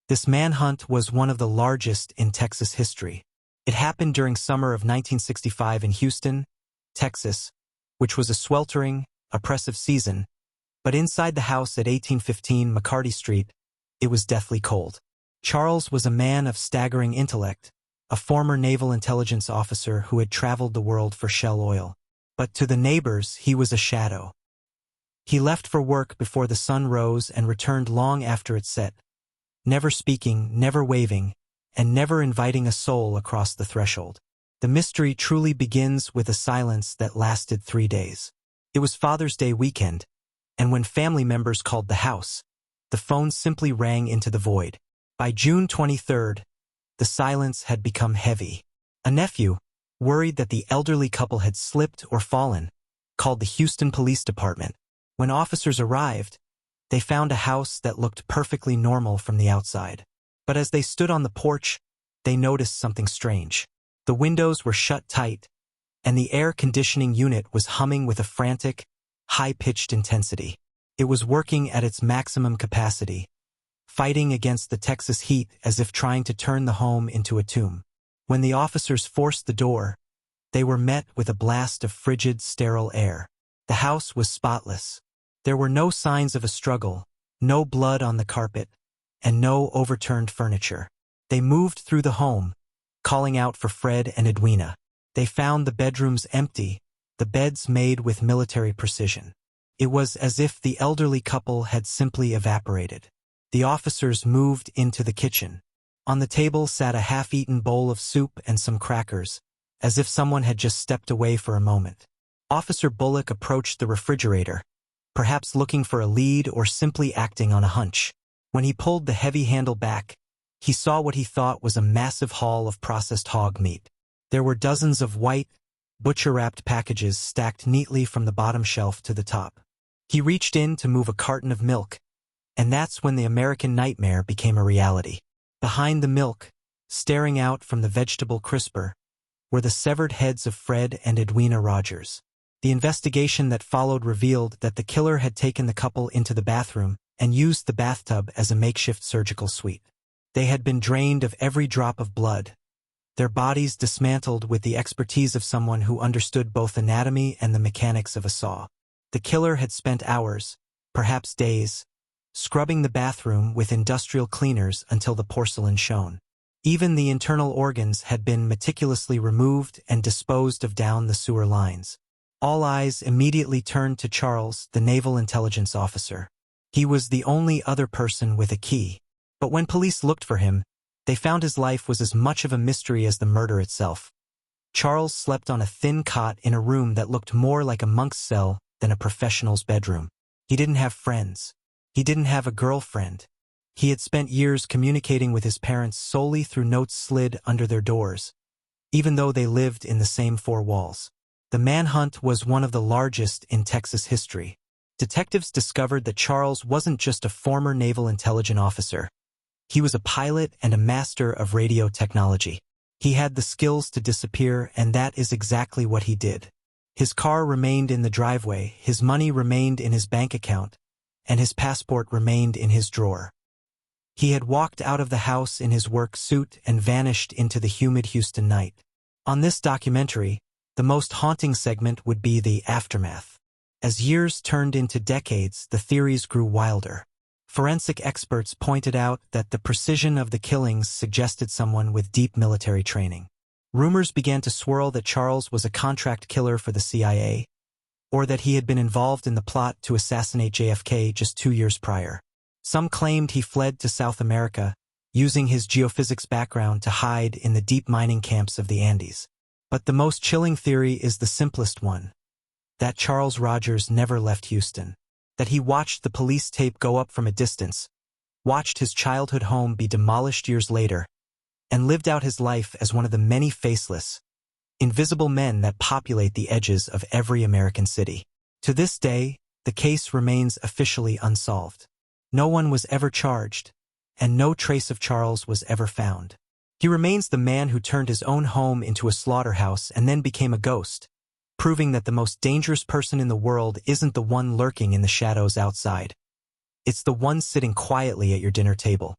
This manhunt was one of the largest in Texas history. It happened during summer of 1965 in Houston, Texas, which was a sweltering, oppressive season, but inside the house at 1815 McCarty Street, it was deathly cold. Charles was a man of staggering intellect, a former naval intelligence officer who had traveled the world for Shell Oil. But to the neighbors, he was a shadow. He left for work before the sun rose and returned long after it set, never speaking, never waving, and never inviting a soul across the threshold. The mystery truly begins with a silence that lasted 3 days. It was Father's Day weekend, and when family members called the house, the phone simply rang into the void. By June 23rd, the silence had become heavy. A nephew, worried that the elderly couple had slipped or fallen, called the Houston Police Department. When officers arrived, they found a house that looked perfectly normal from the outside. But as they stood on the porch, they noticed something strange. The windows were shut tight, and the air conditioning unit was humming with a frantic, high-pitched intensity. It was working at its maximum capacity, fighting against the Texas heat as if trying to turn the home into a tomb. When the officers forced the door, they were met with a blast of frigid, sterile air. The house was spotless. There were no signs of a struggle, no blood on the carpet, and no overturned furniture. They moved through the home, calling out for Fred and Edwina. They found the bedrooms empty, the beds made with military precision. It was as if the elderly couple had simply evaporated. The officers moved into the kitchen. On the table sat a half-eaten bowl of soup and some crackers, as if someone had just stepped away for a moment. Officer Bullock approached the refrigerator, perhaps looking for a lead or simply acting on a hunch. When he pulled the heavy handle back, he saw what he thought was a massive haul of processed hog meat. There were dozens of white, butcher-wrapped packages stacked neatly from the bottom shelf to the top. He reached in to move a carton of milk, and that's when the American nightmare became a reality. Behind the milk, staring out from the vegetable crisper, were the severed heads of Fred and Edwina Rogers. The investigation that followed revealed that the killer had taken the couple into the bathroom and used the bathtub as a makeshift surgical suite. They had been drained of every drop of blood, their bodies dismantled with the expertise of someone who understood both anatomy and the mechanics of a saw. The killer had spent hours, perhaps days, scrubbing the bathroom with industrial cleaners until the porcelain shone. Even the internal organs had been meticulously removed and disposed of down the sewer lines. All eyes immediately turned to Charles, the naval intelligence officer. He was the only other person with a key. But when police looked for him, they found his life was as much of a mystery as the murder itself. Charles slept on a thin cot in a room that looked more like a monk's cell than a professional's bedroom. He didn't have friends. He didn't have a girlfriend. He had spent years communicating with his parents solely through notes slid under their doors, even though they lived in the same four walls. The manhunt was one of the largest in Texas history. Detectives discovered that Charles wasn't just a former naval intelligence officer. He was a pilot and a master of radio technology. He had the skills to disappear, and that is exactly what he did. His car remained in the driveway, his money remained in his bank account, and his passport remained in his drawer. He had walked out of the house in his work suit and vanished into the humid Houston night. On this documentary, the most haunting segment would be the aftermath. As years turned into decades, the theories grew wilder. Forensic experts pointed out that the precision of the killings suggested someone with deep military training. Rumors began to swirl that Charles was a contract killer for the CIA, or that he had been involved in the plot to assassinate JFK just 2 years prior. Some claimed he fled to South America, using his geophysics background to hide in the deep mining camps of the Andes. But the most chilling theory is the simplest one, that Charles Rogers never left Houston, that he watched the police tape go up from a distance, watched his childhood home be demolished years later, and lived out his life as one of the many faceless, invisible men that populate the edges of every American city. To this day, the case remains officially unsolved. No one was ever charged, and no trace of Charles was ever found. He remains the man who turned his own home into a slaughterhouse and then became a ghost, proving that the most dangerous person in the world isn't the one lurking in the shadows outside. It's the one sitting quietly at your dinner table.